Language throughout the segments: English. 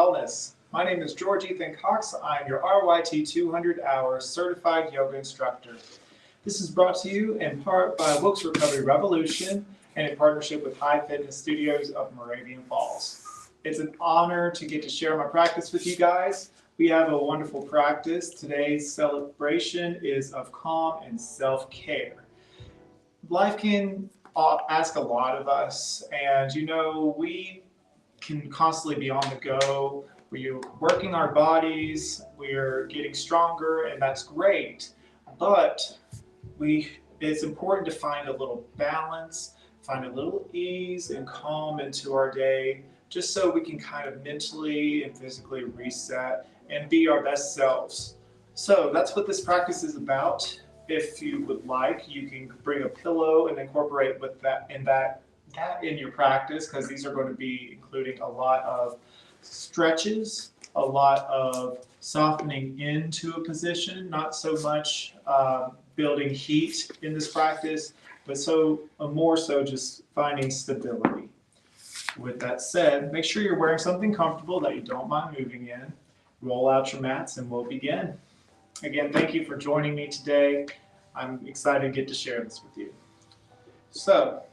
wellness. My name is George Ethan Cox. I'm your RYT 200-hour certified yoga instructor. This is brought to you in part by Wilkes Recovery Revolution and in partnership with Hive Fitness Studios of Moravian Falls. It's an honor to get to share my practice with you guys. We have a wonderful practice. Today's celebration is of calm and self-care. Life can ask a lot of us, and we can constantly be on the go. We're working our bodies, we're getting stronger, and that's great. But it's important to find a little balance, find a little ease and calm into our day, just so we can kind of mentally and physically reset and be our best selves. So that's what this practice is about. If you would like, you can bring a pillow and incorporate with that in your practice, because these are going to be including a lot of stretches, a lot of softening into a position, not so much building heat in this practice, but more so just finding stability. With that said, make sure you're wearing something comfortable that you don't mind moving in. Roll out your mats and we'll begin. Again, thank you for joining me today. I'm excited to get to share this with you. So,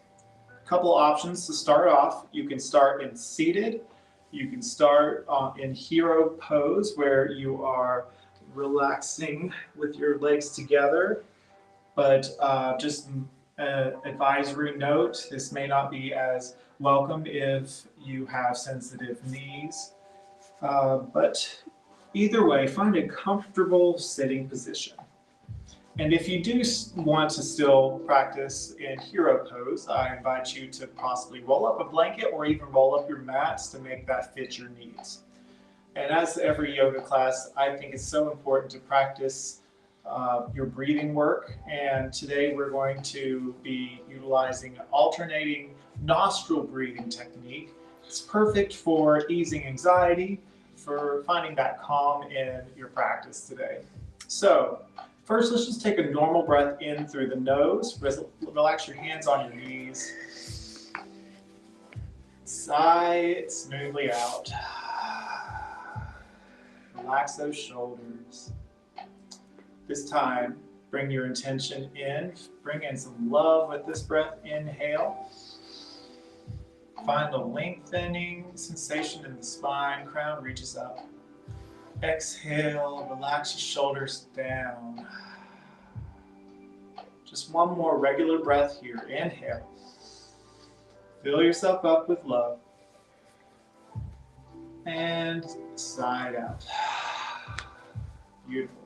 a couple options to start off. You can start in seated. You can start in hero pose, where you are relaxing with your legs together. But just an advisory note, this may not be as welcome if you have sensitive knees. But either way, find a comfortable sitting position. And if you do want to still practice in hero pose, I invite you to possibly roll up a blanket or even roll up your mats to make that fit your needs. And as every yoga class, I think it's so important to practice your breathing work. And today we're going to be utilizing an alternating nostril breathing technique. It's perfect for easing anxiety, for finding that calm in your practice today. So, first, let's just take a normal breath in through the nose. Relax your hands on your knees. Sigh it smoothly out. Relax those shoulders. This time, bring your intention in. Bring in some love with this breath. Inhale. Find a lengthening sensation in the spine. Crown reaches up. Exhale, relax your shoulders down. Just one more regular breath here. Inhale. Fill yourself up with love. And sigh out. Beautiful.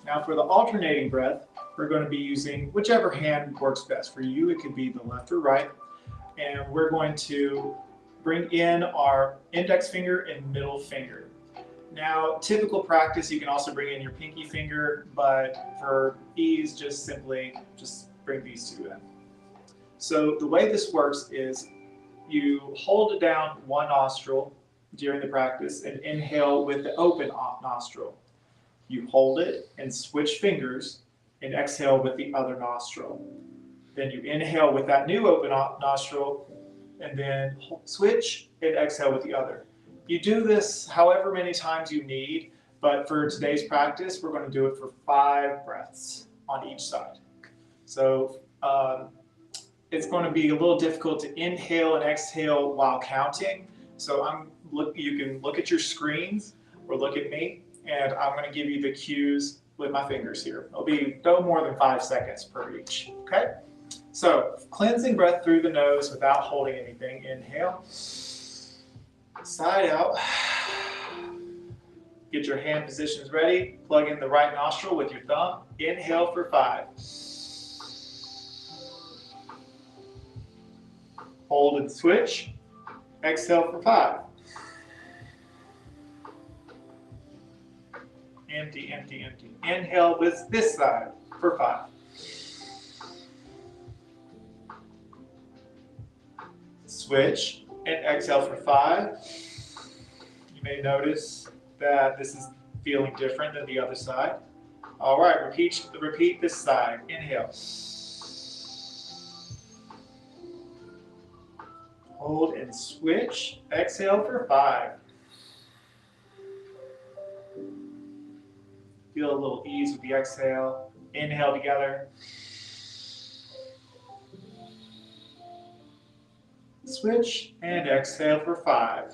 Now for the alternating breath, we're going to be using whichever hand works best for you. It could be the left or right. And we're going to bring in our index finger and middle finger. Now, typical practice, you can also bring in your pinky finger, but for ease, just bring these two in. So the way this works is you hold it down one nostril during the practice and inhale with the open nostril. You hold it and switch fingers and exhale with the other nostril. Then you inhale with that new open nostril and then switch and exhale with the other. You do this however many times you need, but for today's practice, we're going to do it for 5 breaths on each side. So it's going to be a little difficult to inhale and exhale while counting. So you can look at your screens or look at me, and I'm going to give you the cues with my fingers here. It'll be no more than 5 seconds per each, okay? So cleansing breath through the nose without holding anything. Inhale. Side out. Get your hand positions ready. Plug in the right nostril with your thumb. Inhale for 5. Hold and switch. Exhale for 5. Empty, empty, empty. Inhale with this side for 5. Switch and exhale for 5. You may notice that this is feeling different than the other side. All right, repeat this side. Inhale. Hold and switch. Exhale for 5. Feel a little ease with the exhale. Inhale together. Switch and exhale for 5.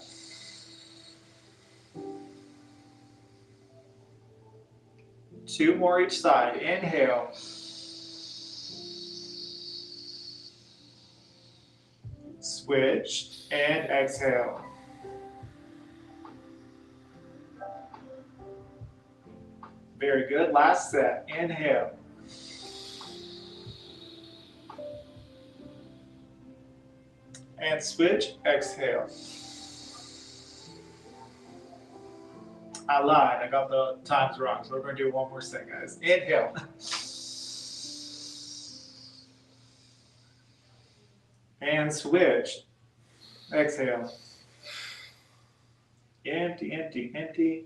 Two more each side. Inhale. Switch and exhale. Very good. Last set. Inhale. And switch. Exhale. I lied. I got the times wrong. So we're going to do one more set, guys. Inhale. And switch. Exhale. Empty, empty, empty.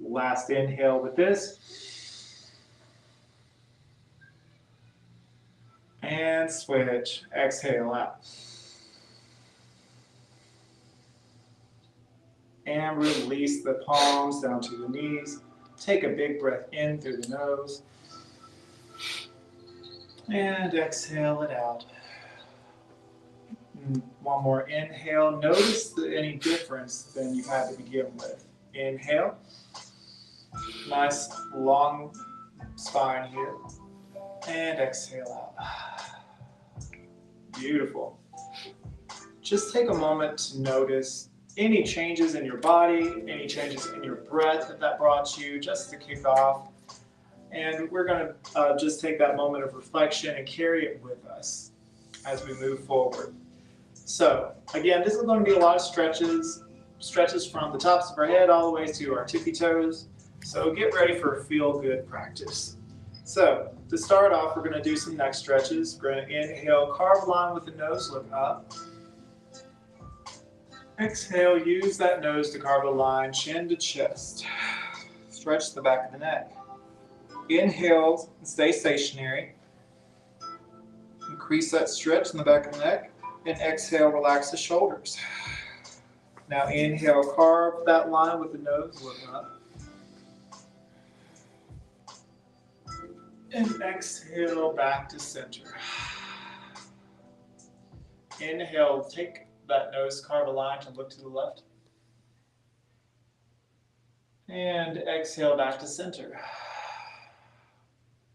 Last inhale with this. And switch. Exhale out. And release the palms down to the knees. Take a big breath in through the nose. And exhale it out. One more inhale. Notice any difference than you had to begin with. Inhale. Nice long spine here. And exhale out. Beautiful. Just take a moment to notice any changes in your body, any changes in your breath that brought you, just to kick off. And we're going to just take that moment of reflection and carry it with us as we move forward. So again, this is going to be a lot of stretches from the tops of our head all the way to our tippy toes. So get ready for a feel-good practice. So to start off, we're going to do some neck stretches. We're going to inhale, carve a line with the nose, look up. Exhale, use that nose to carve a line, chin to chest. Stretch the back of the neck. Inhale, stay stationary. Increase that stretch in the back of the neck. And exhale, relax the shoulders. Now inhale, carve that line with the nose, look up. And exhale, back to center. Inhale, take that nose, carve a line to look to the left. And exhale, back to center.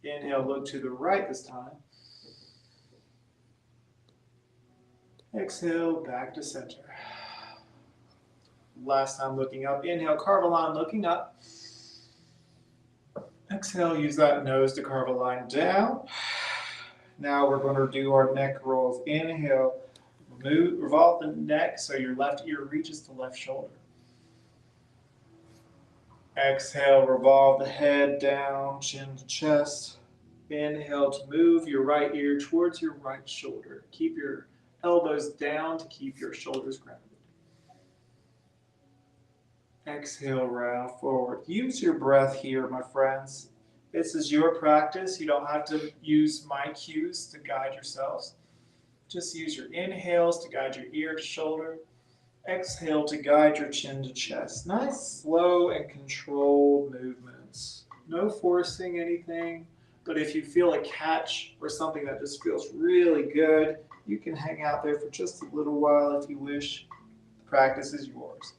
Inhale, look to the right this time. Exhale, back to center. Last time looking up. Inhale, carve a line looking up. Exhale, use that nose to carve a line down. Now we're going to do our neck rolls. Inhale, revolve the neck so your left ear reaches to left shoulder. Exhale, revolve the head down, chin to chest. Inhale to move your right ear towards your right shoulder. Keep your elbows down to keep your shoulders grounded. Exhale, round forward. Use your breath here, my friends. This is your practice. You don't have to use my cues to guide yourselves. Just use your inhales to guide your ear to shoulder. Exhale to guide your chin to chest. Nice, slow, and controlled movements. No forcing anything, but if you feel a catch or something that just feels really good, you can hang out there for just a little while if you wish. The practice is yours.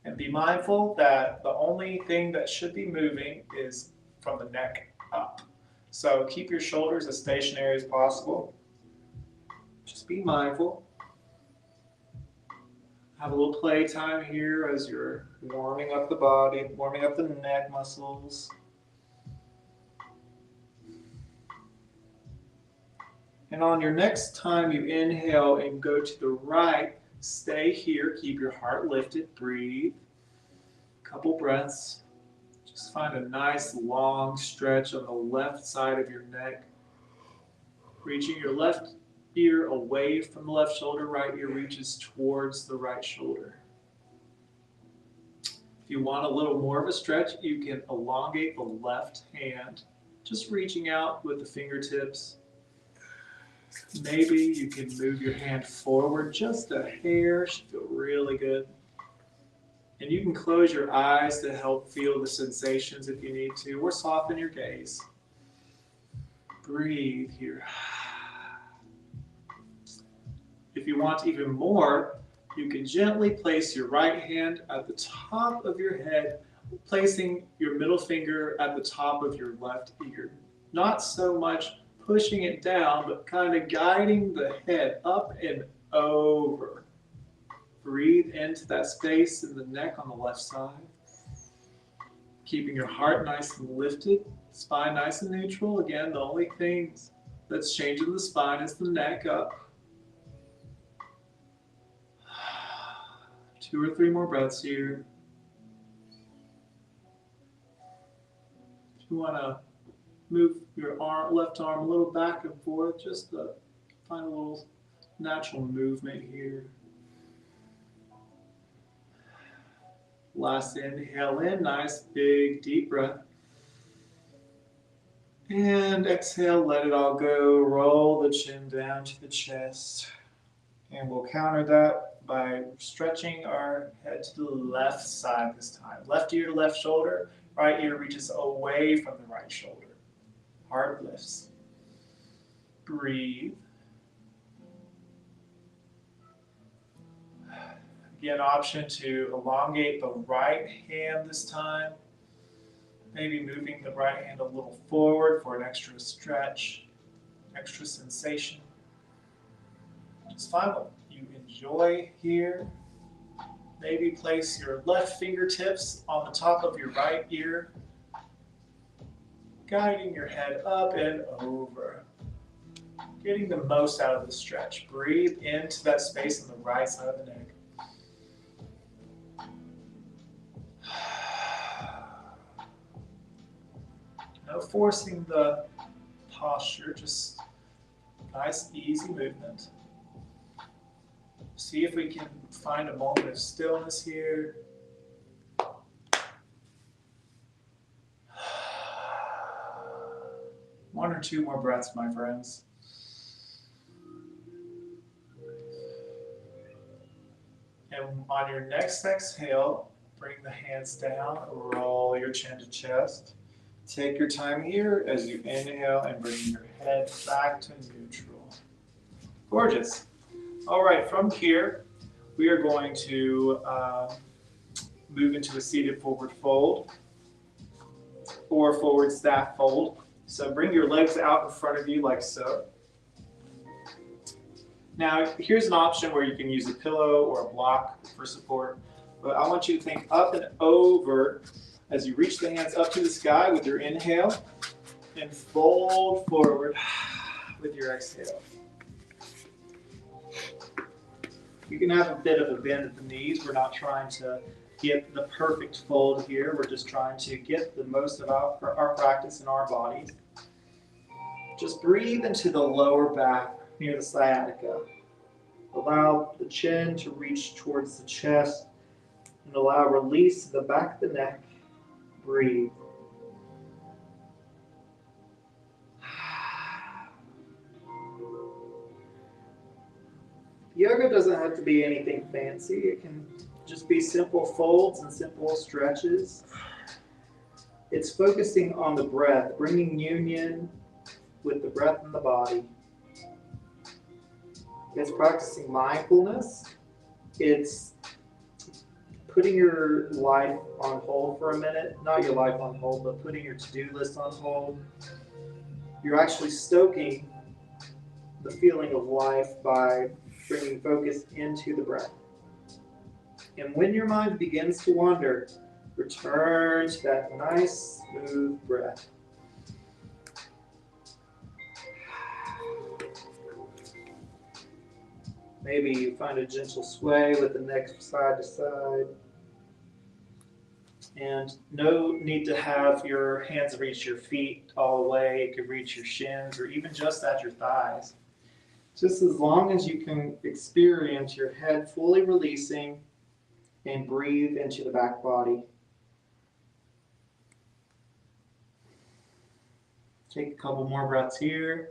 And be mindful that the only thing that should be moving is from the neck up. So keep your shoulders as stationary as possible. Just be mindful. Have a little playtime here as you're warming up the body, warming up the neck muscles. And on your next time you inhale and go to the right, stay here, keep your heart lifted, breathe. Couple breaths. Just find a nice long stretch on the left side of your neck. Reaching your left ear away from the left shoulder, right ear reaches towards the right shoulder. If you want a little more of a stretch, you can elongate the left hand, just reaching out with the fingertips. Maybe you can move your hand forward just a hair, should feel really good. And you can close your eyes to help feel the sensations if you need to, or soften your gaze. Breathe here. If you want even more, you can gently place your right hand at the top of your head, placing your middle finger at the top of your left ear. Not so much pushing it down, but kind of guiding the head up and over. Breathe into that space in the neck on the left side. Keeping your heart nice and lifted, spine nice and neutral. Again, the only thing that's changing the spine is the neck up. 2 or 3 more breaths here. If you want to move your left arm a little back and forth, just to find a little natural movement here. Last inhale in, nice big deep breath. And exhale, let it all go. Roll the chin down to the chest. And we'll counter that by stretching our head to the left side this time. Left ear to left shoulder, right ear reaches away from the right shoulder. Heart lifts. Breathe. Again, option to elongate the right hand this time. Maybe moving the right hand a little forward for an extra stretch, extra sensation. Just find what you enjoy here. Maybe place your left fingertips on the top of your right ear, guiding your head up and over. Getting the most out of the stretch. Breathe into that space on the right side of the neck. No forcing the posture, just nice, easy movement. See if we can find a moment of stillness here. One or two more breaths, my friends. And on your next exhale, bring the hands down, roll your chin to chest. Take your time here as you inhale and bring your head back to neutral. Gorgeous. All right, from here, we are going to move into a seated forward fold or forward staff fold. So bring your legs out in front of you like so. Now, here's an option where you can use a pillow or a block for support, but I want you to think up and over as you reach the hands up to the sky with your inhale and fold forward with your exhale. You can have a bit of a bend at the knees. We're not trying to get the perfect fold here. We're just trying to get the most of our practice in our bodies. Just breathe into the lower back near the sciatica. Allow the chin to reach towards the chest and allow release to the back of the neck. Breathe. Yoga doesn't have to be anything fancy. It can just be simple folds and simple stretches. It's focusing on the breath, bringing union with the breath in the body. It's practicing mindfulness. It's putting your life on hold for a minute. Not your life on hold, but putting your to-do list on hold. You're actually stoking the feeling of life by bringing focus into the breath. And when your mind begins to wander, return to that nice, smooth breath. Maybe you find a gentle sway with the neck side to side. And no need to have your hands reach your feet all the way. It could reach your shins or even just at your thighs. Just as long as you can experience your head fully releasing and breathe into the back body. Take a couple more breaths here.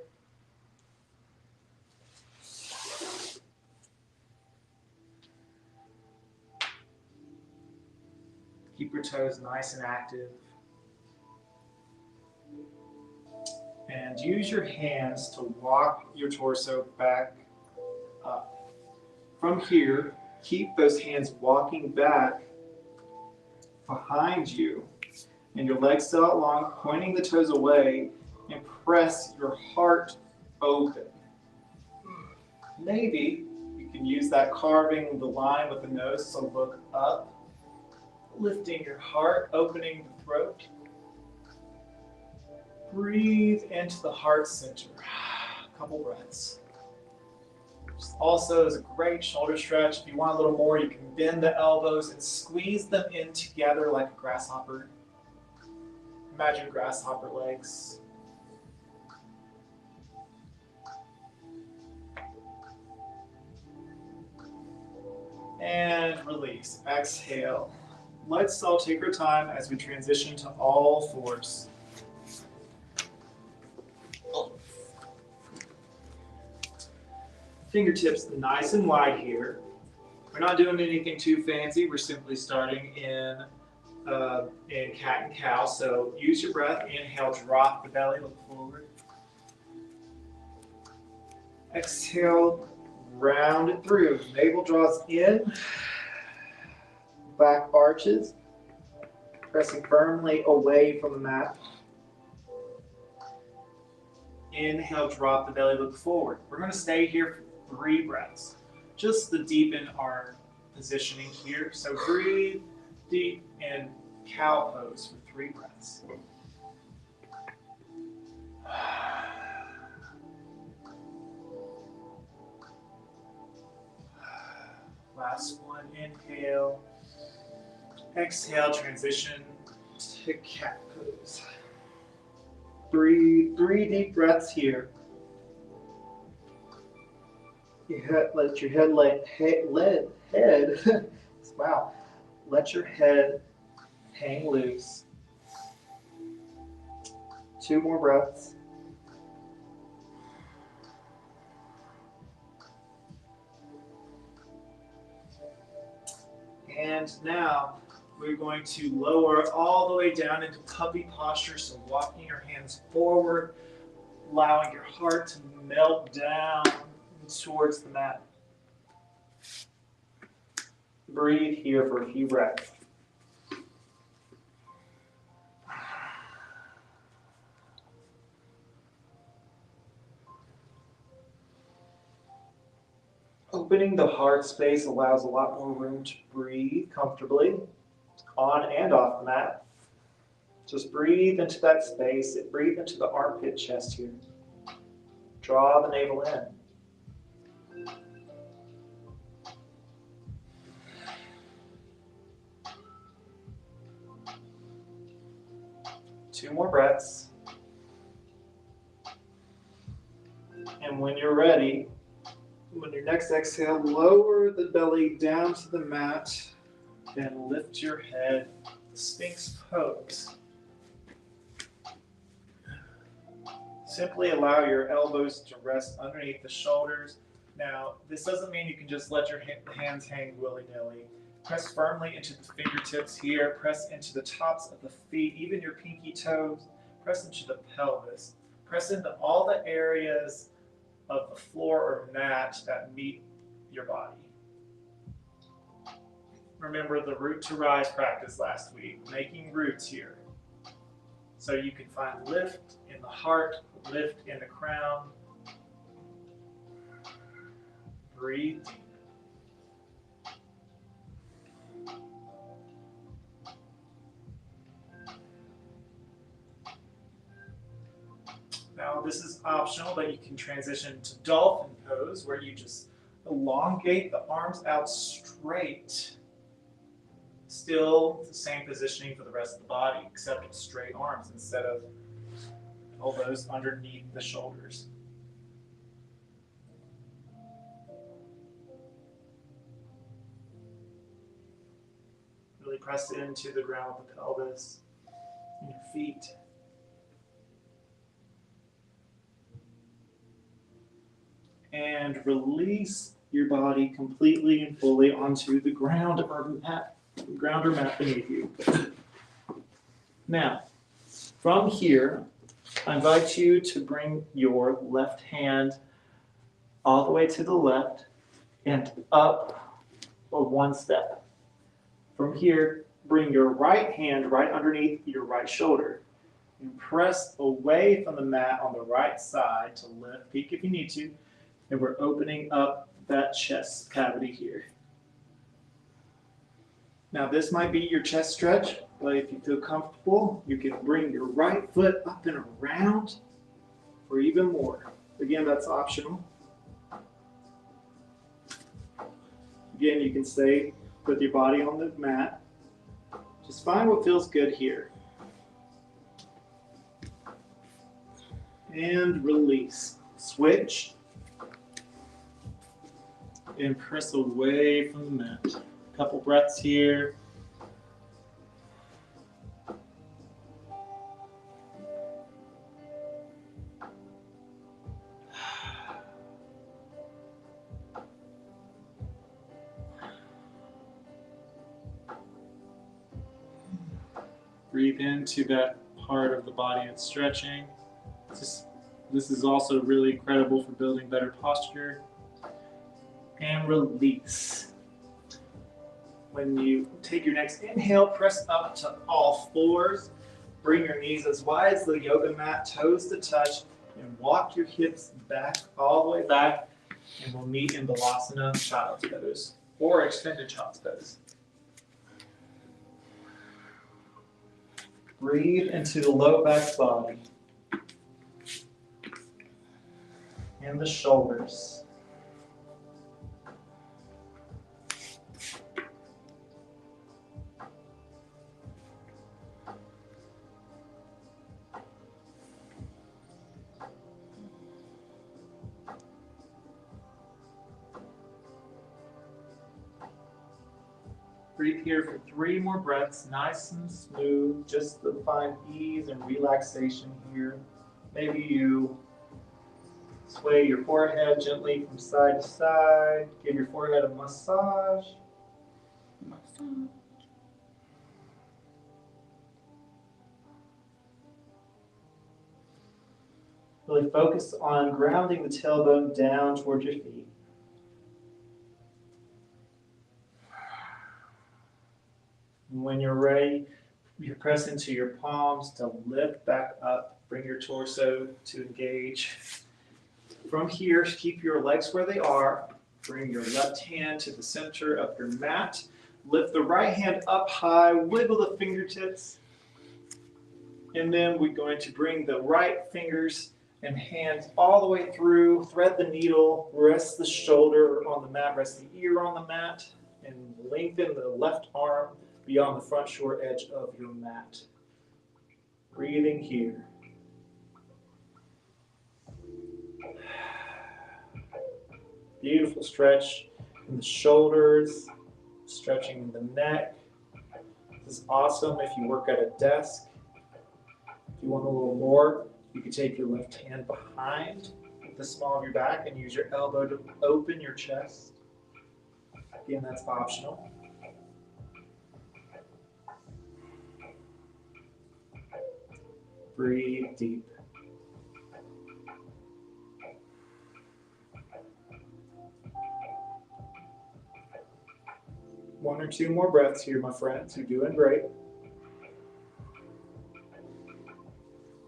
Keep your toes nice and active. And use your hands to walk your torso back up. From here, keep those hands walking back behind you and your legs still out long, pointing the toes away, and press your heart open. Maybe you can use that carving the line with the nose to look up, lifting your heart, opening the throat. Breathe into the heart center. A couple breaths. Also is a great shoulder stretch. If you want a little more, you can bend the elbows and squeeze them in together like a grasshopper. Imagine grasshopper legs. And release. Exhale. Let's all take our time as we transition to all fours. Fingertips nice and wide here. We're not doing anything too fancy. We're simply starting in cat and cow. So use your breath. Inhale, drop the belly, look forward. Exhale, round it through. Navel draws in, back arches, pressing firmly away from the mat. Inhale, drop the belly, look forward. We're going to stay here for 3 breaths, just to deepen our positioning here. So breathe deep in cow pose for 3 breaths. Last one, inhale. Exhale, transition to cat pose. Breathe 3 deep breaths here. Let your head wow. Let your head hang loose. 2 more breaths. And now we're going to lower all the way down into puppy posture. So walking your hands forward, allowing your heart to melt down towards the mat. Breathe here for a few breaths. Opening the heart space allows a lot more room to breathe comfortably on and off the mat. Just breathe into that space. Breathe into the armpit chest here. Draw the navel in. Two more breaths. And when you're ready, when your next exhale, lower the belly down to the mat and lift your head, Sphinx pose. Simply allow your elbows to rest underneath the shoulders. Now, this doesn't mean you can just let your hands hang willy-nilly. Press firmly into the fingertips here. Press into the tops of the feet, even your pinky toes. Press into the pelvis. Press into all the areas of the floor or mat that meet your body. Remember the root to rise practice last week, making roots here. So you can find lift in the heart, lift in the crown. Breathe deep. Now this is optional, but you can transition to dolphin pose where you just elongate the arms out straight. Still the same positioning for the rest of the body, except with straight arms instead of elbows underneath the shoulders. Really press into the ground with the pelvis and your feet. And release your body completely and fully onto the ground or mat. ground or mat beneath you. Now, from here, I invite you to bring your left hand all the way to the left and up one step. From here, bring your right hand right underneath your right shoulder and press away from the mat on the right side to lift, peek if you need to, and we're opening up that chest cavity here. Now this might be your chest stretch, but if you feel comfortable, you can bring your right foot up and around for even more. Again, that's optional. Again, you can stay with your body on the mat. Just find what feels good here. And release. Switch. And press away from the mat. A couple breaths here. Breathe into that part of the body that's stretching. This is also really incredible for building better posture. And release. When you take your next inhale, press up to all fours. Bring your knees as wide as the yoga mat, toes to touch, and walk your hips back, all the way back, and we'll meet in Balasana, Child's Pose, or Extended Child's Pose. Breathe into the low back body and the shoulders. Breathe here for 3 more breaths, nice and smooth, just to find ease and relaxation here. Maybe you sway your forehead gently from side to side. Give your forehead a massage. Really focus on grounding the tailbone down towards your feet. When you're ready, you press into your palms to lift back up. Bring your torso to engage. From here, keep your legs where they are. Bring your left hand to the center of your mat. Lift the right hand up high. Wiggle the fingertips. And then we're going to bring the right fingers and hands all the way through. Thread the needle. Rest the shoulder on the mat. Rest the ear on the mat. And lengthen the left arm beyond the front short edge of your mat. Breathing here. Beautiful stretch in the shoulders, stretching in the neck. This is awesome if you work at a desk. If you want a little more, you can take your left hand behind the small of your back and use your elbow to open your chest. Again, that's optional. Breathe deep. One or two more breaths here, my friends. You're doing great.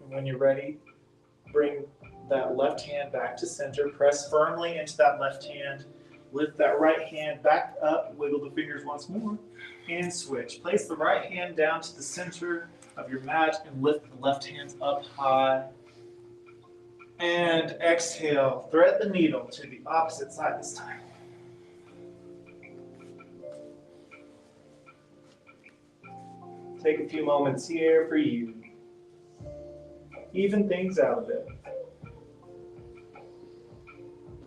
And when you're ready, bring that left hand back to center. Press firmly into that left hand. Lift that right hand back up. Wiggle the fingers once more. And switch. Place the right hand down to the center of your mat and lift the left hand up high. And exhale. Thread the needle to the opposite side this time. Take a few moments here for you. Even things out a bit.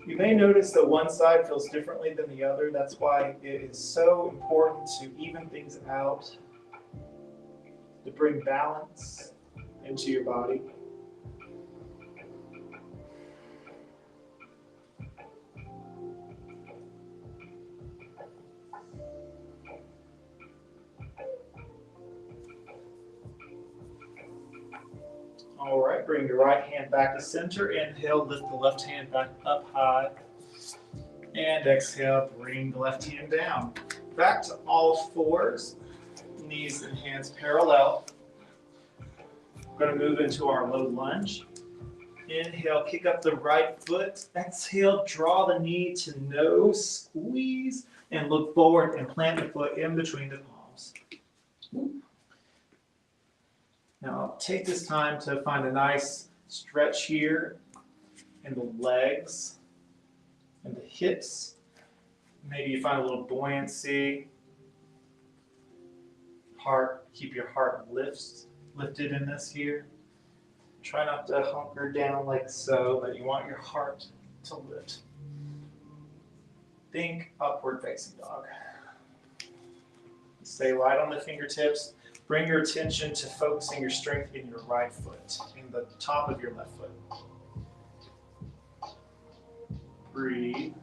You may notice that one side feels differently than the other. That's why it is so important to even things out, to bring balance into your body. All right, bring your right hand back to center. Inhale, lift the left hand back up high. And exhale, bring the left hand down. Back to all fours, knees and hands parallel. We're going to move into our low lunge. Inhale, kick up the right foot. Exhale, draw the knee to nose, squeeze, and look forward and plant the foot in between the palms. Now, take this time to find a nice stretch here in the legs and the hips. Maybe you find a little buoyancy. Heart, keep your heart lifted in this here. Try not to hunker down like so, but you want your heart to lift. Think upward facing dog. Stay light on the fingertips. Bring your attention to focusing your strength in your right foot, in the top of your left foot. Breathe.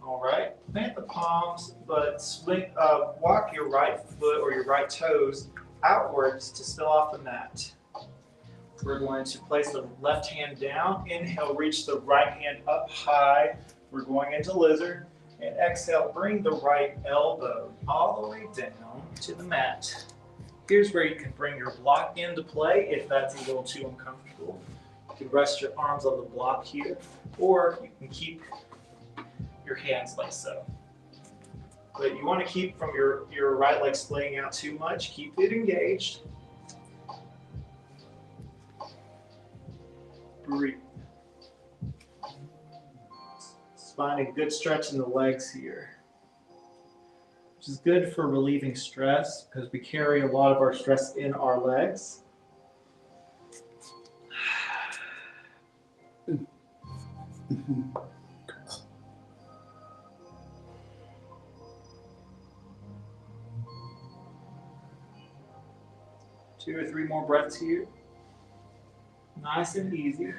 All right, plant the palms, but walk your right foot or your right toes outwards to spill off the mat. We're going to place the left hand down. Inhale, reach the right hand up high. We're going into lizard. And exhale, bring the right elbow all the way down to the mat. Here's where you can bring your block into play if that's a little too uncomfortable. You can rest your arms on the block here, or you can keep your hands like so. But you want to keep from your right leg splitting out too much. Keep it engaged. Breathe. Find a good stretch in the legs here, which is good for relieving stress because we carry a lot of our stress in our legs. Two or three more breaths here. Nice and easy.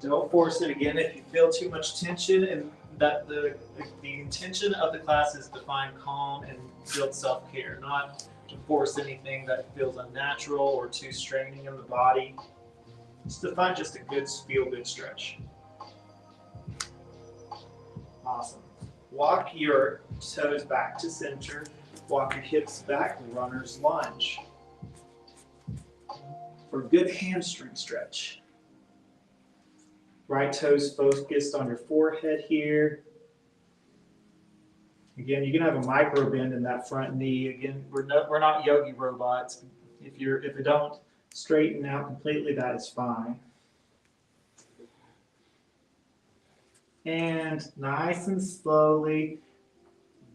Don't force it. Again, if you feel too much tension, and that the intention of the class is to find calm and build self-care, not to force anything that feels unnatural or too straining in the body. Just to find just a good feel-good stretch. Awesome. Walk your toes back to center. Walk your hips back, runner's lunge. For a good hamstring stretch. Right toes focused on your forehead here. Again, you can have a micro bend in that front knee. Again, we're not yogi robots. If it don't straighten out completely, that is fine. And nice and slowly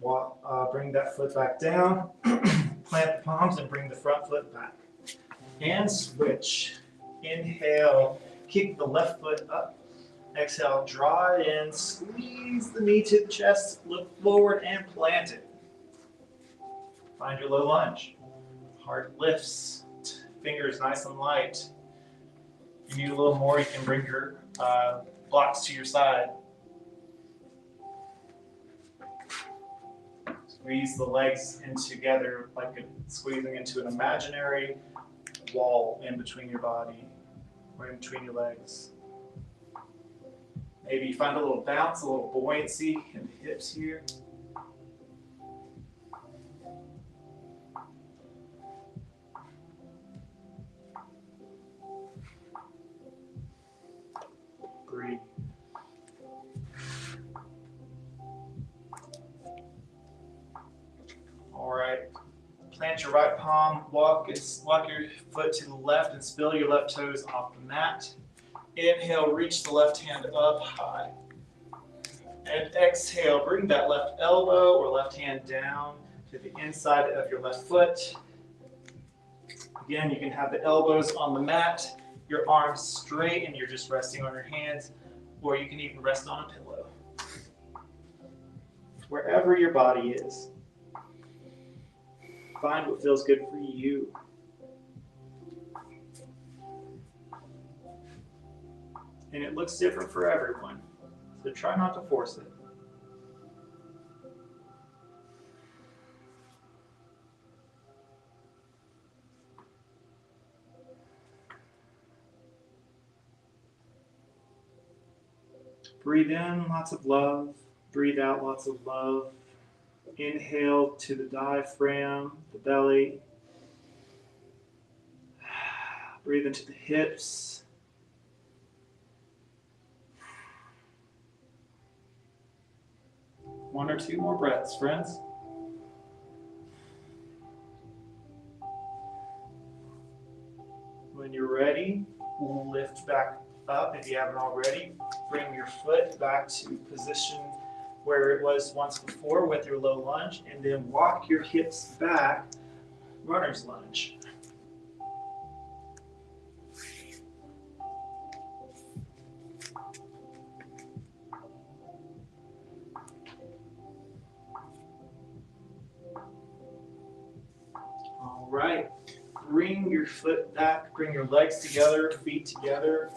walk, bring that foot back down. Plant the palms and bring the front foot back. And switch. Inhale, kick the left foot up. Exhale, draw it in, squeeze the knee to the chest, look forward and plant it. Find your low lunge. Heart lifts, fingers nice and light. If you need a little more, you can bring your blocks to your side. Squeeze the legs in together like squeezing into an imaginary wall in between your body or in between your legs. Maybe you find a little bounce, a little buoyancy in the hips here. Breathe. All right. Plant your right palm, walk your foot to the left and spill your left toes off the mat. Inhale, reach the left hand up high. And exhale, bring that left elbow or left hand down to the inside of your left foot. Again, you can have the elbows on the mat, your arms straight, and you're just resting on your hands, or you can even rest on a pillow. Wherever your body is. Find what feels good for you. And it looks different for everyone, so try not to force it. Breathe in lots of love. Breathe out lots of love. Inhale to the diaphragm, the belly. Breathe into the hips. One or two more breaths, friends. When you're ready, lift back up if you haven't already. Bring your foot back to position where it was once before with your low lunge, and then walk your hips back, runner's lunge. All right, bring your foot back, bring your legs together, feet together,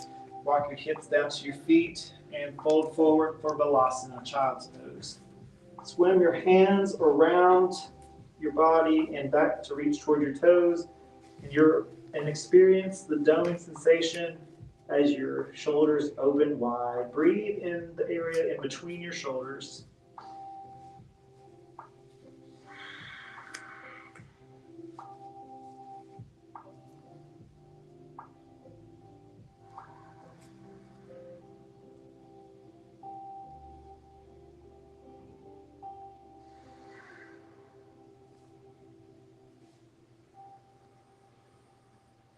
walk your hips down to your feet, and fold forward for Balasana, child's pose. Swim your hands around your body and back to reach toward your toes, and experience the doming sensation as your shoulders open wide. Breathe in the area in between your shoulders.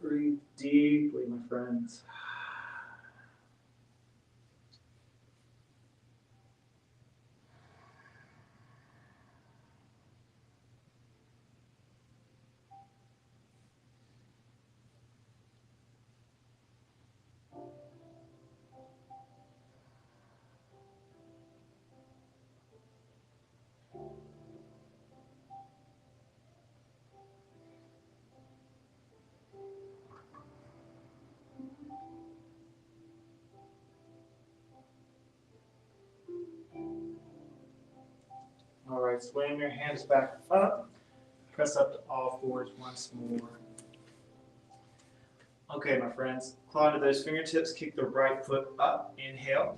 Breathe deeply, my friends. All right, swing your hands back up. Press up to all fours once more. Okay, my friends, claw into those fingertips, kick the right foot up, inhale.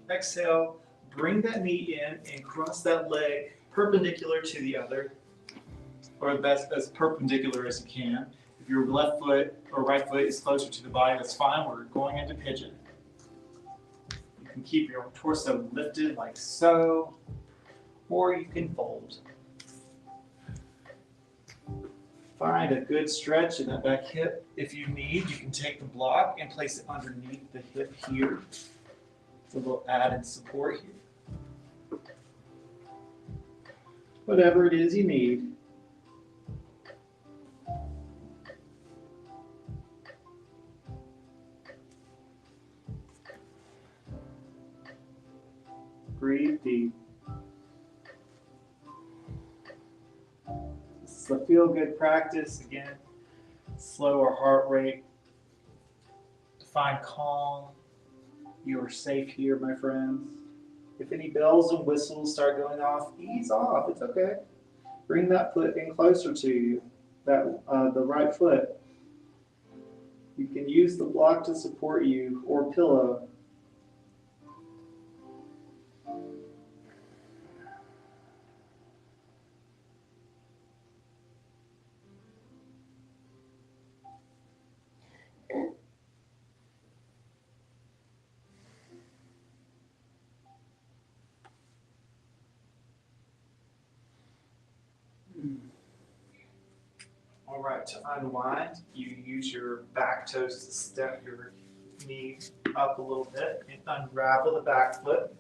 Exhale, bring that knee in and cross that leg perpendicular to the other, or that's as perpendicular as you can. If your left foot or right foot is closer to the body, that's fine. We're going into pigeon. You can keep your torso lifted like so, or you can fold. Find a good stretch in that back hip. If you need, you can take the block and place it underneath the hip here. It's a little added support here. Whatever it is you need. Breathe deep. This is a feel-good practice. Again, slow our heart rate. Find calm. You are safe here, my friends. If any bells and whistles start going off, ease off. It's okay. Bring that foot in closer to you, the right foot. You can use the block to support you or pillow. All right, to unwind, you use your back toes to step your knee up a little bit and unravel the back foot.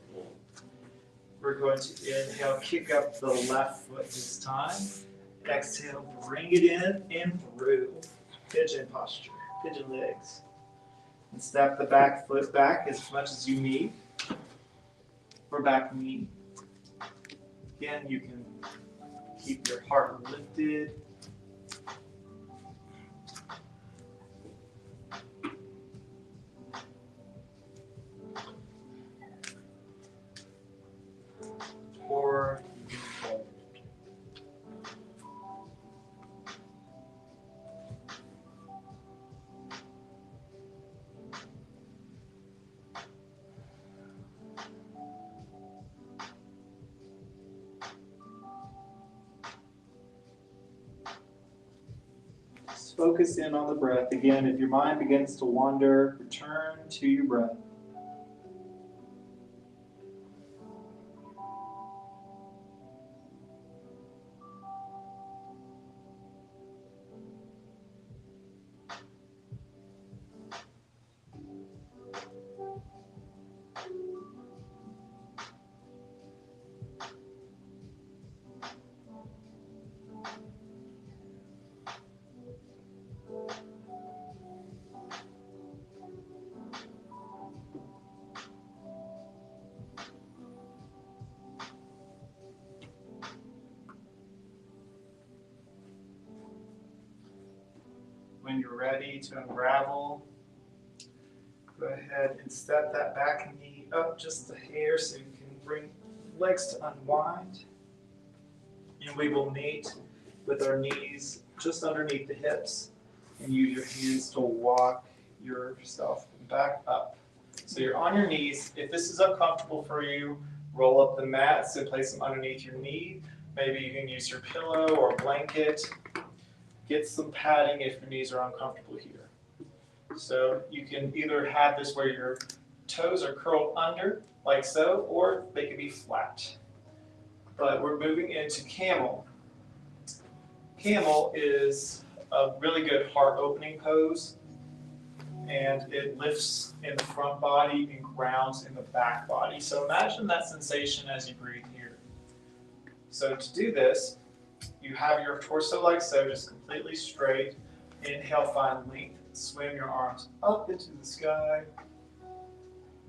We're going to inhale, kick up the left foot this time. Exhale, bring it in and through. Pigeon posture, pigeon legs. And step the back foot back as much as you need, or back knee. Again, you can keep your heart lifted. Or you can fold. Just focus in on the breath. Again, if your mind begins to wander, return to your breath. When you're ready to unravel, go ahead and step that back knee up just a hair so you can bring legs to unwind. And we will meet with our knees just underneath the hips and use your hands to walk yourself back up. So you're on your knees. If this is uncomfortable for you, roll up the mats and place them underneath your knee. Maybe you can use your pillow or blanket. Get some padding if your knees are uncomfortable here. So you can either have this where your toes are curled under, like so, or they can be flat. But we're moving into camel. Camel is a really good heart opening pose, and it lifts in the front body and grounds in the back body. So imagine that sensation as you breathe here. So to do this, you have your torso like so, just completely straight. Inhale, find length. Swim your arms up into the sky.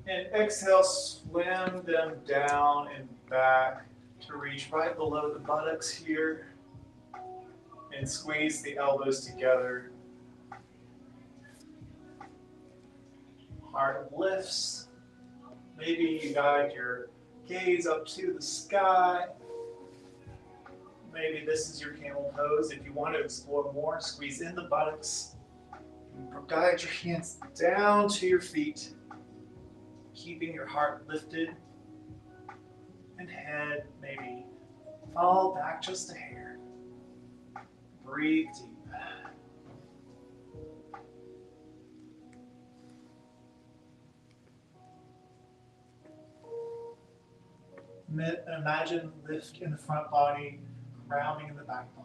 And exhale, swim them down and back to reach right below the buttocks here. And squeeze the elbows together. Heart lifts. Maybe you guide your gaze up to the sky. Maybe this is your camel pose. If you want to explore more, squeeze in the buttocks. Guide your hands down to your feet, keeping your heart lifted and head maybe fall back just a hair. Breathe deep. Imagine lift in the front body, grounding in the back body.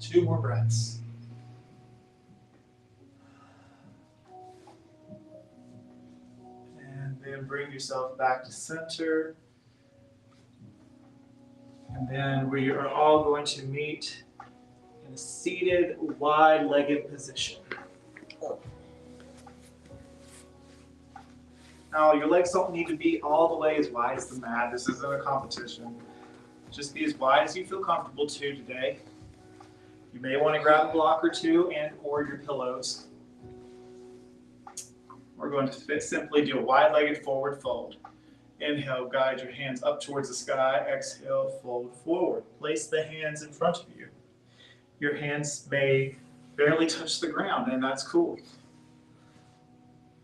2 more breaths. And then bring yourself back to center. And then we are all going to meet in a seated, wide-legged position. Now, your legs don't need to be all the way as wide as the mat. This isn't a competition. Just be as wide as you feel comfortable to today. You may want to grab a block or two and or your pillows. We're going to simply do a wide-legged forward fold. Inhale, guide your hands up towards the sky. Exhale, fold forward. Place the hands in front of you. Your hands may barely touch the ground, and that's cool.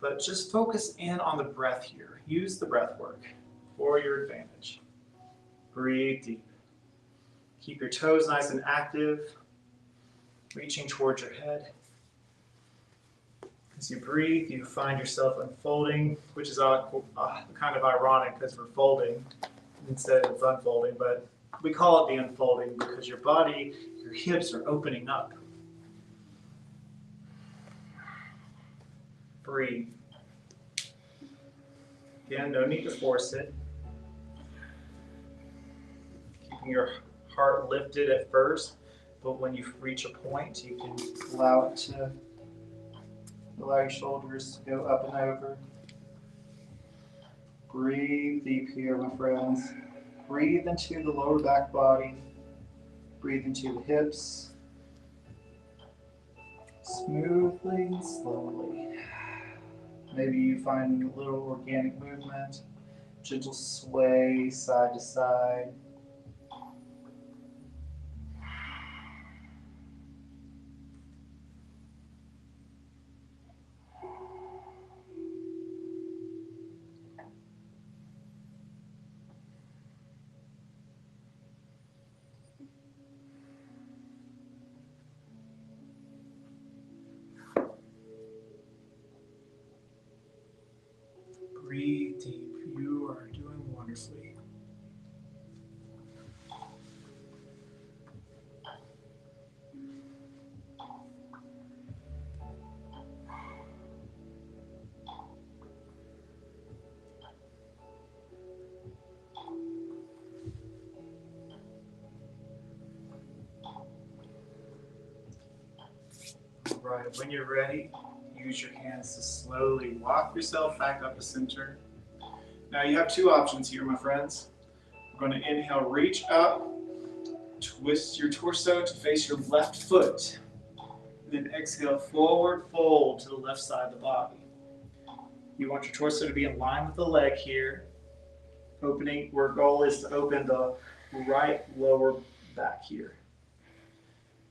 But just focus in on the breath here. Use the breath work for your advantage. Breathe deep. Keep your toes nice and active, reaching towards your head. As you breathe, you find yourself unfolding, which is kind of ironic because we're folding instead of unfolding, but we call it the unfolding because your body, your hips are opening up. Breathe. Again, no need to force it. Keeping your heart lifted at first, but when you reach a point, you can allow your shoulders to go up and over. Breathe deep here, my friends. Breathe into the lower back body. Breathe into the hips. Smoothly and slowly. Maybe you find a little organic movement, gentle sway side to side. right, when you're ready, use your hands to slowly walk yourself back up to center. Now you have two options here, my friends. We're going to inhale, reach up, twist your torso to face your left foot. And then exhale, forward fold to the left side of the body. You want your torso to be in line with the leg here. Opening, our goal is to open the right lower back here.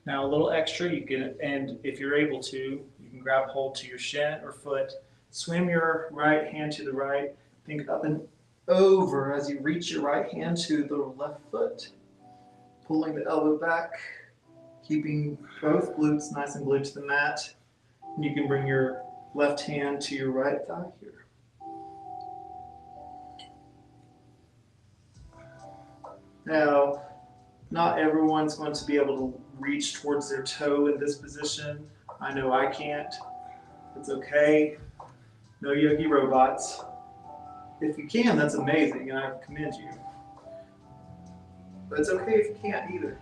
Now a little extra, you can, and if you're able to, you can grab hold to your shin or foot, swim your right hand to the right, think up and over as you reach your right hand to the left foot. Pulling the elbow back, keeping both glutes nice and glued to the mat. And you can bring your left hand to your right thigh here. Now, not everyone's going to be able to reach towards their toe in this position. I know I can't. It's okay. No yogi robots. If you can, that's amazing, and I commend you. But it's okay if you can't either.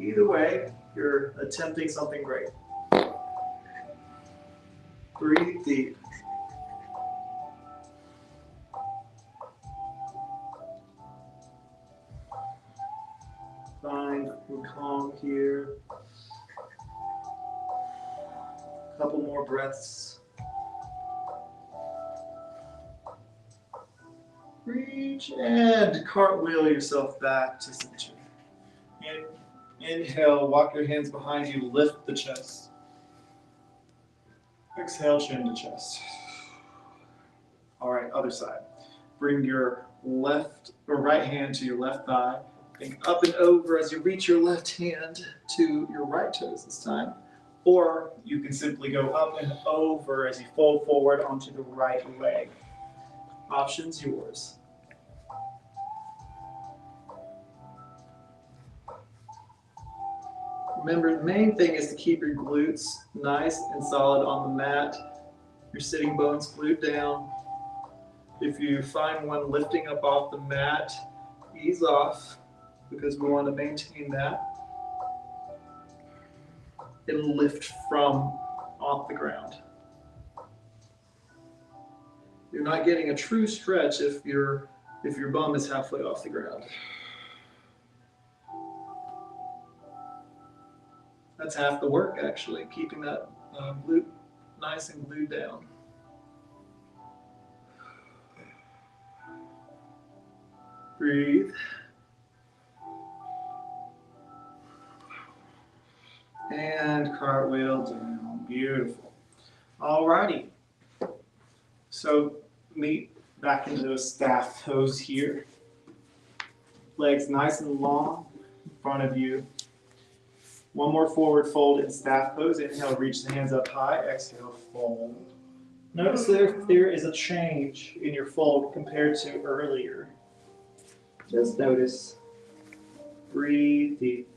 Either way, you're attempting something great. Breathe deep. Find calm here. A couple more breaths. Reach and cartwheel yourself back to center. Inhale, walk your hands behind you, lift the chest. Exhale, chin to chest. All right, other side. Bring your left or right hand to your left thigh. Think up and over as you reach your left hand to your right toes this time. Or you can simply go up and over as you fold forward onto the right leg. Options yours. Remember, the main thing is to keep your glutes nice and solid on the mat. Your sitting bones glued down. If you find one lifting up off the mat, ease off because we want to maintain that and lift from off the ground. You're not getting a true stretch if your bum is halfway off the ground. That's half the work, actually, keeping that glute nice and glued down. Breathe. And cartwheel down. Beautiful. Alrighty. So meet back into those staff pose here. Legs nice and long in front of you. One more forward fold in staff pose. Inhale, reach the hands up high. Exhale, fold. Notice there is a change in your fold compared to earlier. Just notice. Breathe deep.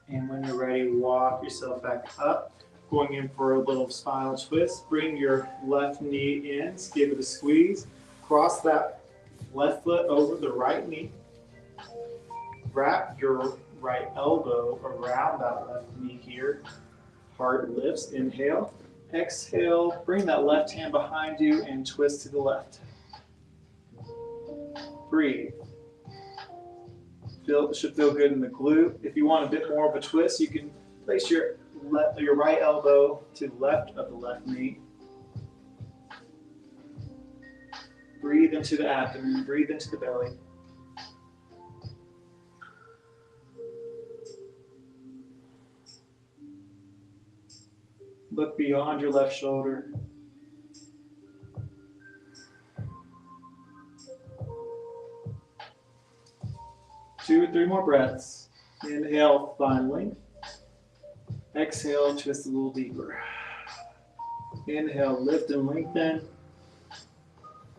And when you're ready, walk yourself back up. Going in for a little spinal twist. Bring your left knee in, give it a squeeze. Cross that left foot over the right knee. Wrap your right elbow around that left knee here. Heart lifts, inhale. Exhale, bring that left hand behind you and twist to the left. Breathe. Should feel good in the glute. If you want a bit more of a twist, you can place your right elbow to the left of the left knee. Breathe into the abdomen, breathe into the belly. Look beyond your left shoulder. 3 more breaths. Inhale, find length. Exhale, twist a little deeper. Inhale, lift and lengthen.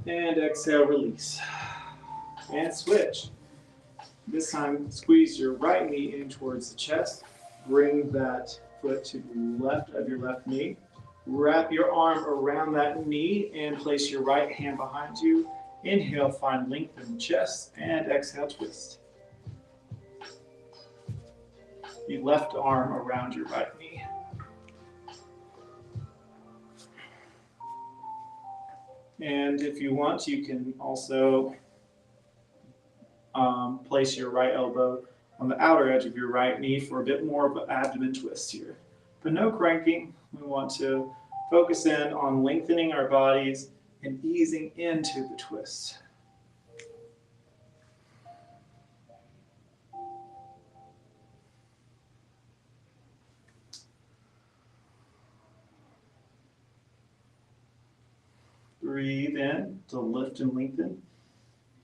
And exhale, release. And switch. This time, squeeze your right knee in towards the chest. Bring that foot to the left of your left knee. Wrap your arm around that knee and place your right hand behind you. Inhale, find length in the chest, and exhale, twist. The left arm around your right knee. And if you want, you can also place your right elbow on the outer edge of your right knee for a bit more of an abdomen twist here. But no cranking. We want to focus in on lengthening our bodies and easing into the twist. Breathe in to lift and lengthen.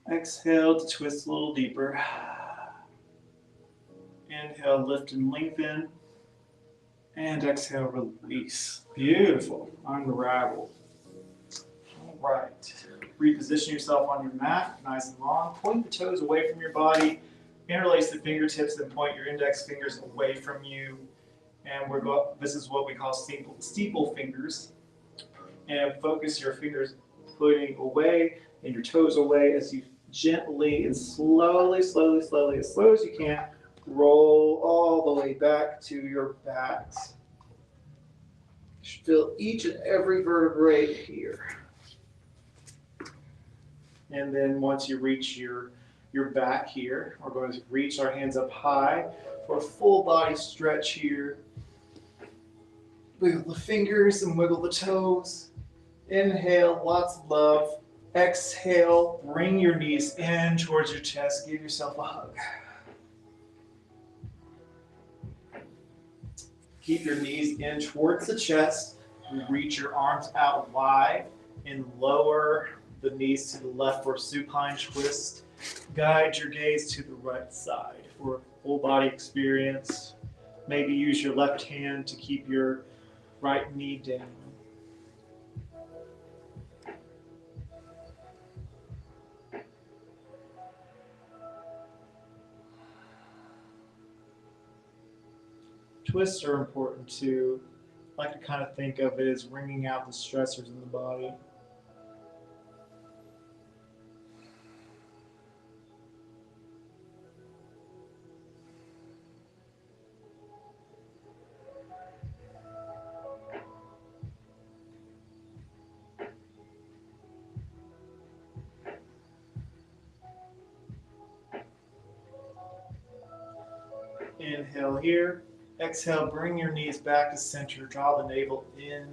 Exhale to twist a little deeper. Inhale, lift and lengthen. And exhale, release. Beautiful. Unravel. All right. Reposition yourself on your mat, nice and long. Point the toes away from your body. Interlace the fingertips and point your index fingers away from you. And this is what we call steeple fingers. And focus your fingers pointing away and your toes away as you gently and slowly, as slow as you can, roll all the way back to your backs. Feel each and every vertebrae here. And then once you reach your back here, we're going to reach our hands up high for a full body stretch here. Wiggle the fingers and wiggle the toes. Inhale, lots of love. Exhale, bring your knees in towards your chest. Give yourself a hug. Keep your knees in towards the chest. Reach your arms out wide and lower the knees to the left for a supine twist. Guide your gaze to the right side for a full body experience. Maybe use your left hand to keep your right knee down. Twists are important too. I like to kind of think of it as wringing out the stressors in the body. Inhale here. Exhale, bring your knees back to center. Draw the navel in.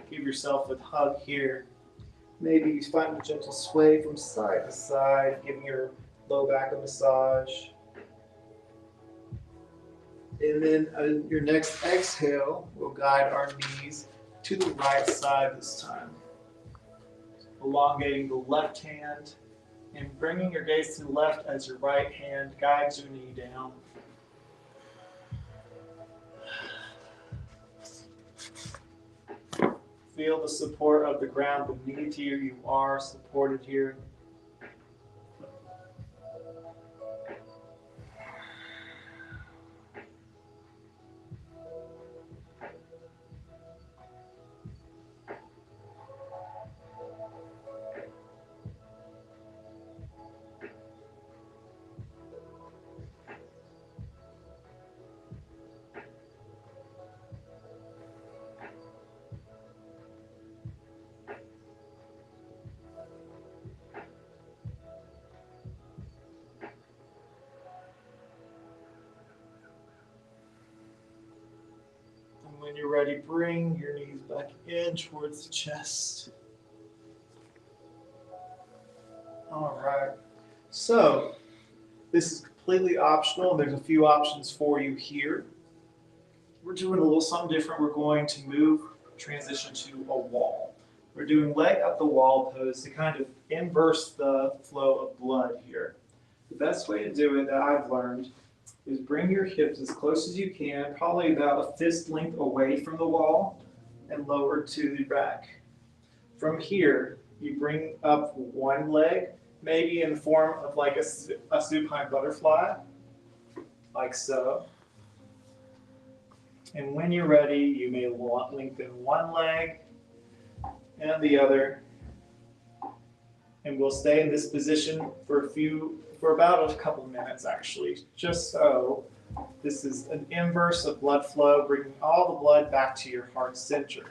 Give yourself a hug here. Maybe you find a gentle sway from side to side, giving your low back a massage. And then your next exhale will guide our knees to the right side this time. Elongating the left hand and bringing your gaze to the left as your right hand guides your knee down. Feel the support of the ground beneath you. You are supported here. When you're ready, bring your knees back in towards the chest. All right. So this is completely optional. There's a few options for you here. We're doing a little something different. We're going to transition to a wall. We're doing leg up the wall pose to kind of inverse the flow of blood here. The best way to do it that I've learned is bring your hips as close as you can, probably about a fist length away from the wall, and lower to the back. From here, you bring up one leg, maybe in the form of like a supine butterfly, like so. And when you're ready, you may lengthen one leg and the other. And we'll stay in this position for about a couple minutes actually, just so this is an inverse of blood flow, bringing all the blood back to your heart center.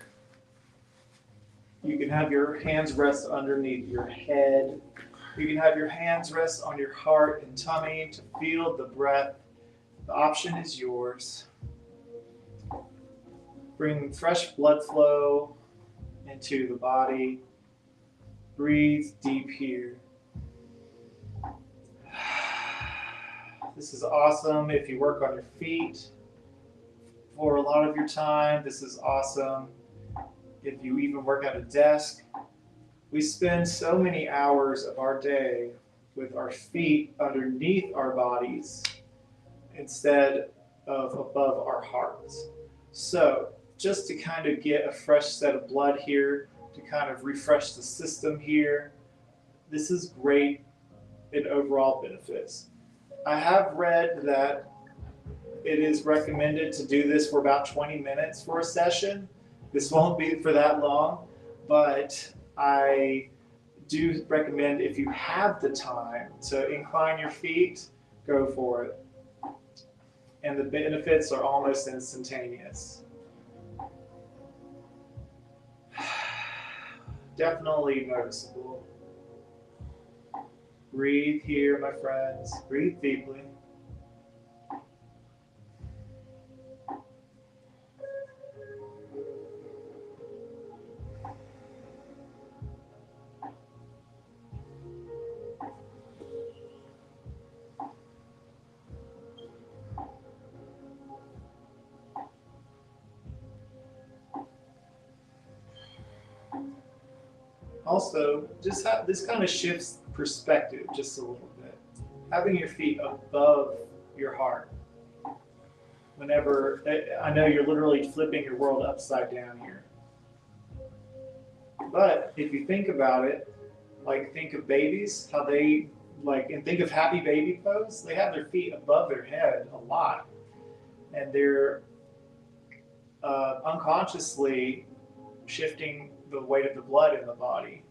You can have your hands rest underneath your head. You can have your hands rest on your heart and tummy to feel the breath. The option is yours. Bring fresh blood flow into the body. Breathe deep here. This is awesome if you work on your feet for a lot of your time. This is awesome if you even work at a desk. We spend so many hours of our day with our feet underneath our bodies instead of above our hearts. So just to kind of get a fresh set of blood here, to kind of refresh the system here, this is great in overall benefits. I have read that it is recommended to do this for about 20 minutes for a session. This won't be for that long, but I do recommend if you have the time to incline your feet, go for it. And the benefits are almost instantaneous. Definitely noticeable. Breathe here, my friends. Breathe deeply. Also, just this kind of shifts perspective just a little bit. Having your feet above your heart. Whenever, I know you're literally flipping your world upside down here. But if you think about it, like think of babies, how they, and think of happy baby pose, they have their feet above their head a lot. And they're unconsciously shifting the weight of the blood in the body.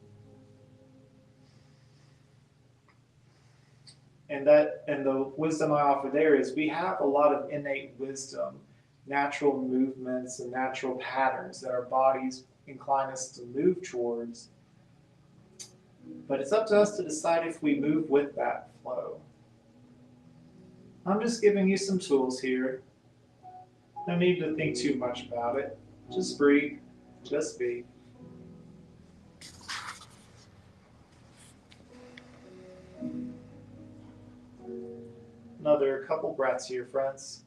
And the wisdom I offer there is we have a lot of innate wisdom, natural movements and natural patterns that our bodies incline us to move towards. But it's up to us to decide if we move with that flow. I'm just giving you some tools here. No need to think too much about it. Just breathe, just be. Another couple breaths here, friends.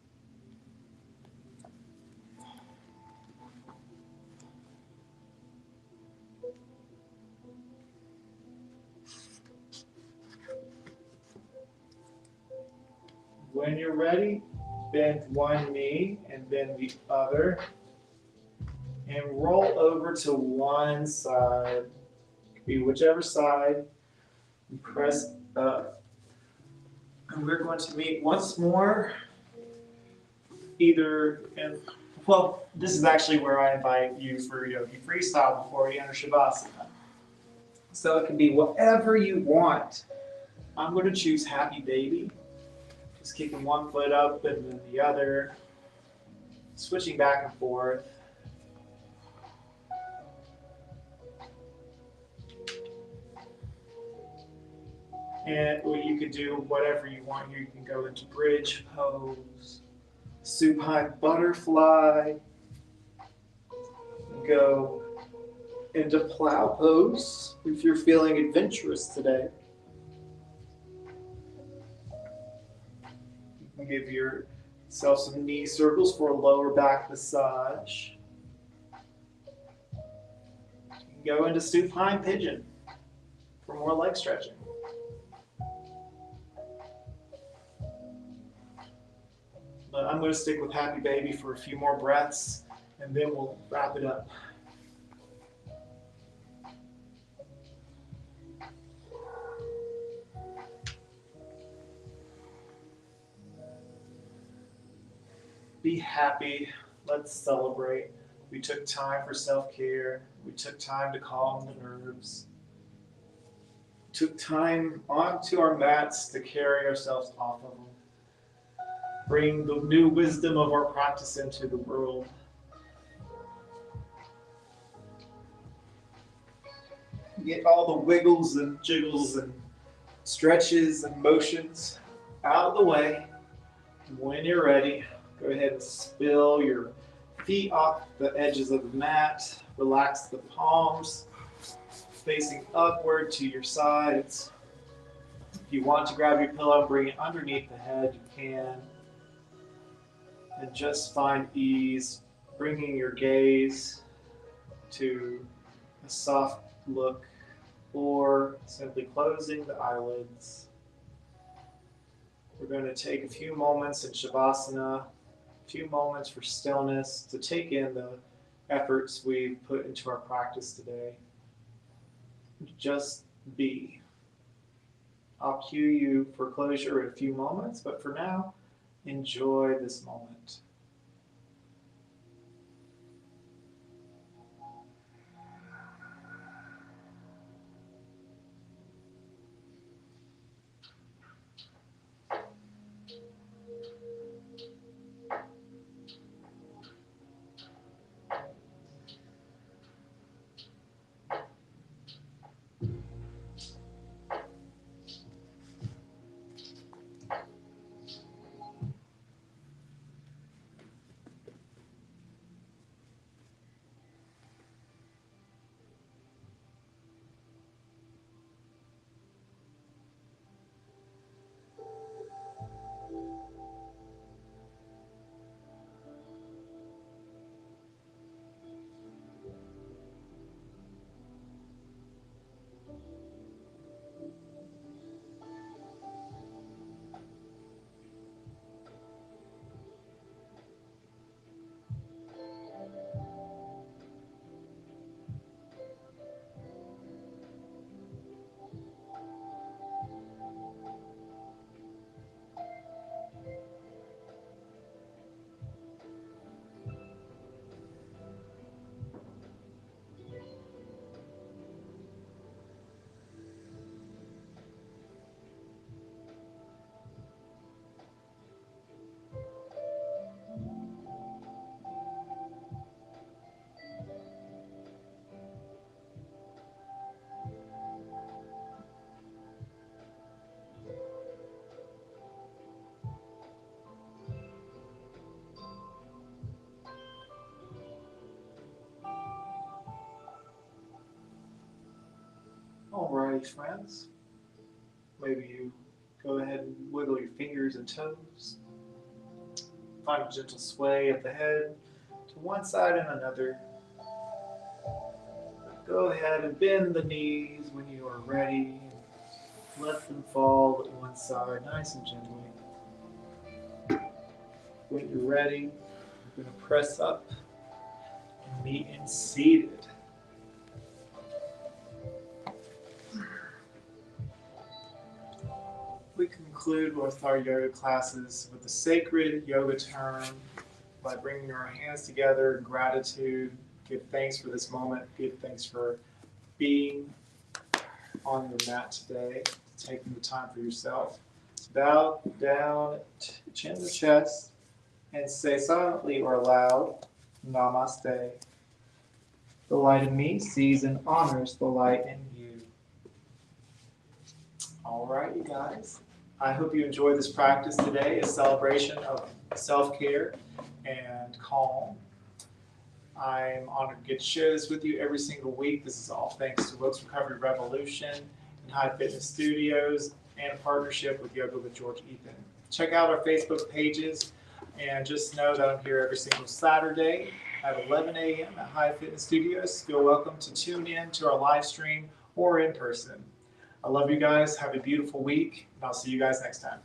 When you're ready, bend one knee and bend the other. And roll over to one side. Be whichever side. And press up. And we're going to meet once more. This is actually where I invite you for yogi freestyle before we enter Shavasana. So it can be whatever you want. I'm going to choose happy baby. Just kicking one foot up and then the other. Switching back and forth. And you could do whatever you want here. You can go into bridge pose, supine butterfly, go into plow pose if you're feeling adventurous today. You can give yourself some knee circles for a lower back massage. You can go into supine pigeon for more leg stretching. But I'm going to stick with Happy Baby for a few more breaths, and then we'll wrap it up. Be happy. Let's celebrate. We took time for self-care. We took time to calm the nerves. Took time onto our mats to carry ourselves off of them. Bring the new wisdom of our practice into the world. Get all the wiggles and jiggles and stretches and motions out of the way. When you're ready, go ahead and spill your feet off the edges of the mat. Relax the palms, facing upward to your sides. If you want to grab your pillow and bring it underneath the head, you can. And just find ease, bringing your gaze to a soft look or simply closing the eyelids. We're going to take a few moments in Shavasana, a few moments for stillness to take in the efforts we've put into our practice today. Just be. I'll cue you for closure in a few moments, but for now, enjoy this moment. Alrighty, friends. Maybe you go ahead and wiggle your fingers and toes. Find a gentle sway of the head to one side and another. Go ahead and bend the knees when you are ready. Let them fall to one side nice and gently. When you're ready, you're going to press up and meet in seated. We conclude with our yoga classes with the sacred yoga term by bringing our hands together in gratitude. Give thanks for this moment. Give thanks for being on your mat today, taking the time for yourself. Bow down, chin to chest, and say silently or aloud, Namaste. The light in me sees and honors the light in you. All right, you guys. I hope you enjoyed this practice today, a celebration of self-care and calm. I'm honored to get to share this with you every single week. This is all thanks to Wilkes Recovery Revolution and Hive Fitness Studios and a partnership with Yoga with George Ethan. Check out our Facebook pages and just know that I'm here every single Saturday at 11 a.m. at Hive Fitness Studios. Feel welcome to tune in to our live stream or in person. I love you guys. Have a beautiful week, and I'll see you guys next time.